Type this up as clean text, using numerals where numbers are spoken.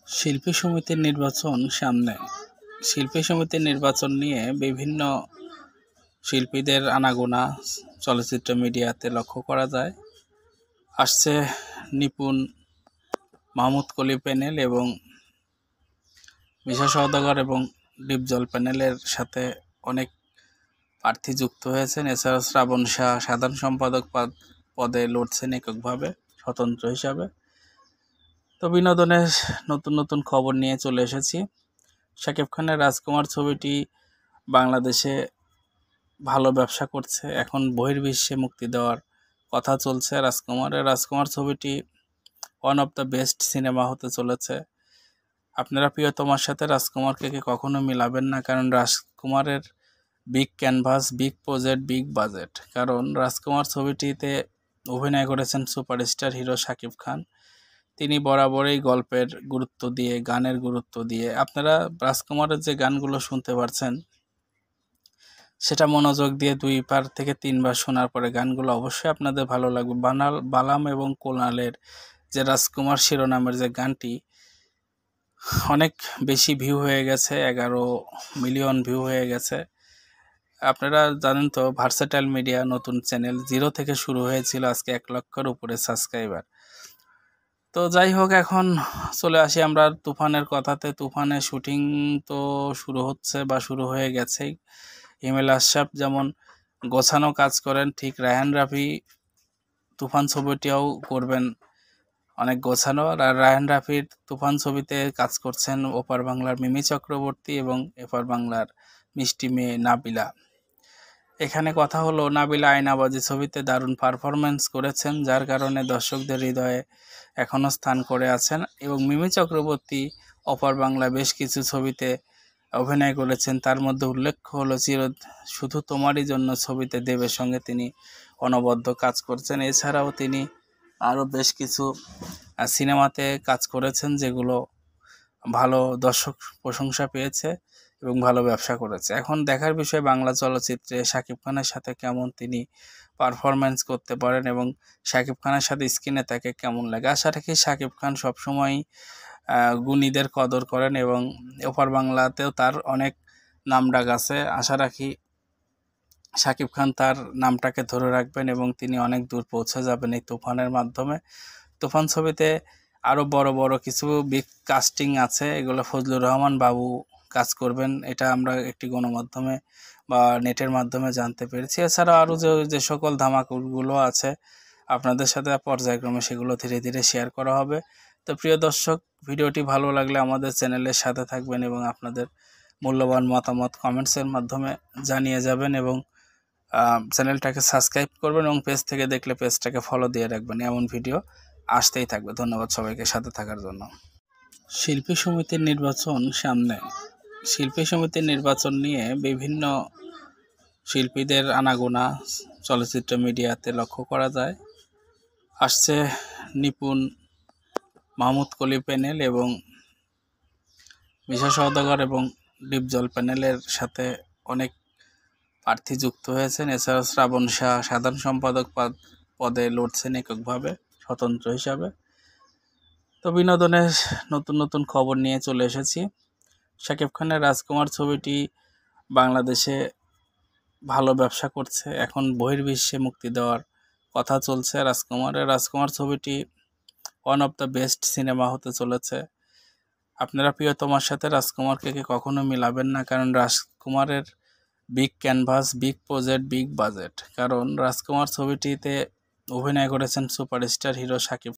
শিল্পী সমিতির নির্বাচন সামনে। শিল্পী সমিতির নির্বাচন নিয়ে বিভিন্ন শিল্পীদের আনাগোনা চলচ্চিত্র মিডিয়াতে লক্ষ্য করা যায়। আসছে নিপুণ, মাহমুদ কলি প্যানেল এবং মিশা সওদাগর এবং ডিপজল প্যানেলের সাথে অনেক প্রার্থী যুক্ত হয়েছেন। এছাড়াও শ্রাবণ শাহ সাধারণ সম্পাদক পদে লড়ছেন এককভাবে স্বতন্ত্র হিসাবে। তো বিনোদনের নতুন নতুন খবর নিয়ে চলে এসেছি। শাকিব খানের রাজকুমার ছবিটি বাংলাদেশে ভালো ব্যবসা করছে, এখন বহির্বিশ্বে মুক্তি দেওয়ার কথা চলছে। রাজকুমার ছবিটি one of the best cinema হতে চলেছে। আপনারা প্রিয়তমার সাথে রাজকুমারকে কখনো মিলাবেন না, কারণ রাজকুমারের big canvas, big project, big budget. কারণ রাজকুমার ছবিটিতে অভিনয় করেছেন সুপারস্টার হিরো শাকিব খান। তিনি বরাবরই গল্পের গুরুত্ব দিয়ে, গানের গুরুত্ব দিয়ে, আপনারা রাজকুমারের যে গানগুলো শুনতে পারছেন সেটা মনোযোগ দিয়ে 2 থেকে 3 বার শোনার পরে গানগুলো অবশ্যই আপনাদের ভালো লাগবে। বালাম এবং কোনালের যে রাজকুমার শিরোনামের যে গানটি অনেক বেশি ভিউ হয়ে গেছে, 11 মিলিয়ন ভিউ হয়ে গেছে। আপনারা জানেন তো, ভার্সেটাইল মিডিয়া নতুন চ্যানেল, 0 থেকে শুরু হয়েছিল, আজকে 1 লক্ষের উপরে সাবস্ক্রাইবার। তো যাই হোক, এখন চলে আসি আমরা তুফানের কথাতে। তুফানের শুটিং তো শুরু হচ্ছে বা শুরু হয়ে গেছেই। হিমেল আশরাফ যেমন গোছানো কাজ করেন, ঠিক রায়হান রাফি তুফান ছবিটিও করবেন অনেক গোছানো। আর রায়হান রাফির তুফান ছবিতে কাজ করছেন ওপার বাংলার মিমি চক্রবর্তী এবং এপার বাংলার মিষ্টি মেয়ে নাবিলা। এখানে কথা হলো, নাবিলা আয়নাবাজি ছবিতে দারুণ পারফরমেন্স করেছেন, যার কারণে দর্শকদের হৃদয়ে এখনও স্থান করে আছেন। এবং মিমি চক্রবর্তী অপার বাংলা বেশ কিছু ছবিতে অভিনয় করেছেন, তার মধ্যে উল্লেখ্য হলো শুধু তোমারই জন্য ছবিতে দেবের সঙ্গে তিনি অনবদ্য কাজ করছেন। এছাড়াও তিনি আরও বেশ কিছু সিনেমাতে কাজ করেছেন, যেগুলো ভালো দর্শক প্রশংসা পেয়েছে এবং ভালো ব্যবসা করেছে। এখন দেখার বিষয় বাংলা চলচ্চিত্রে শাকিব খানের সাথে কেমন তিনি পারফরমেন্স করতে পারেন এবং শাকিব খানের সাথে স্ক্রিনে তাকে কেমন লাগে। আশা রাখি শাকিব খান সবসময়ই গুণীদের কদর করেন এবং ওপার বাংলাতেও তার অনেক নামডাক আছে। আশা রাখি শাকিব খান তার নামটাকে ধরে রাখবেন এবং তিনি অনেক দূর পৌঁছে যাবেন এই তুফানের মাধ্যমে। তুফান ছবিতে আরও বড় বড় কিছু বিগ কাস্টিং আছে, এগুলো ফজলুর রহমান বাবু কাজ করবেন, এটা আমরা একটি গণমাধ্যমে বা নেটের মাধ্যমে জানতে পেরেছি। এছাড়াও আরও যে সকল ধামাকাগুলো আছে আপনাদের সাথে পর্যায়ক্রমে সেগুলো ধীরে ধীরে শেয়ার করা হবে। তো প্রিয় দর্শক, ভিডিওটি ভালো লাগলে আমাদের চ্যানেলের সাথে থাকবেন এবং আপনাদের মূল্যবান মতামত কমেন্টসের মাধ্যমে জানিয়ে যাবেন এবং চ্যানেলটাকে সাবস্ক্রাইব করবেন এবং পেজ থেকে দেখলে পেজটাকে ফলো দিয়ে রাখবেন। এমন ভিডিও আসতেই থাকবে। ধন্যবাদ সবাইকে সাথে থাকার জন্য। শিল্পী সমিতির নির্বাচন সামনে। শিল্পী সমিতির নির্বাচন নিয়ে বিভিন্ন শিল্পীদের আনাগোনা চলচ্চিত্র মিডিয়াতে লক্ষ্য করা যায়। আসছে নিপুণ, মাহমুদ কলি প্যানেল এবং মিশা সওদাগর এবং ডিপজল প্যানেলের সাথে অনেক প্রার্থী যুক্ত হয়েছেন। এছাড়াও শ্রাবণ শাহ সাধারণ সম্পাদক পদে লড়ছেন এককভাবে স্বতন্ত্র হিসাবে। তো বিনোদনের নতুন নতুন খবর নিয়ে চলে এসেছি। শাকিব খানের রাজকুমার ছবিটি বাংলাদেশে ভালো ব্যবসা করছে, এখন বহির্বিশ্বে মুক্তি দেওয়ার কথা চলছে। রাজকুমার ছবিটি one of the best cinema হতে চলেছে। আপনারা প্রিয়তমার সাথে রাজকুমারকে কখনো মিলাবেন না, কারণ রাজকুমারের big canvas, big project, big budget. কারণ রাজকুমার ছবিটিতে অভিনয় করেছেন সুপারস্টার হিরো শাকিব